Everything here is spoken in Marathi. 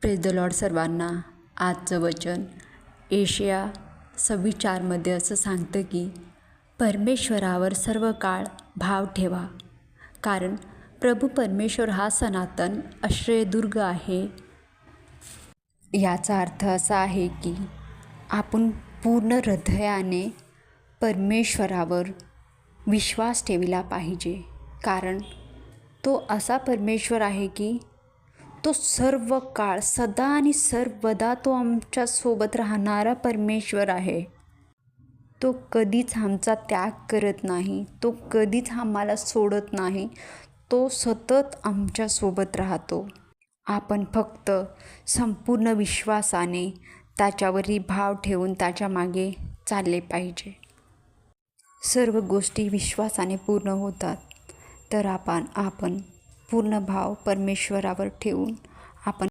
प्रेज द लॉर्ड सर्वांना. आजचं वचन एशिया 26:4 असं सांगतं की परमेश्वरावर सर्व काळ भाव ठेवा, कारण प्रभू परमेश्वर हा सनातन आश्रयदुर्ग आहे. याचा अर्थ असा आहे की आपण पूर्ण हृदयाने परमेश्वरावर विश्वास ठेवला पाहिजे, कारण तो असा परमेश्वर आहे की तो सर्व काळ सदा आणि सर्वदा तो आमच्यासोबत राहणारा परमेश्वर आहे. तो कधीच आमचा त्याग करत नाही, तो कधीच आम्हाला सोडत नाही, तो सतत आमच्यासोबत राहतो. आपण फक्त संपूर्ण विश्वासाने त्याच्यावरही भाव ठेवून त्याच्या मागे चालले पाहिजे. सर्व गोष्टी विश्वासाने पूर्ण होतात, तर आपण पूर्ण भाव परमेश्वरावर ठेवून आपण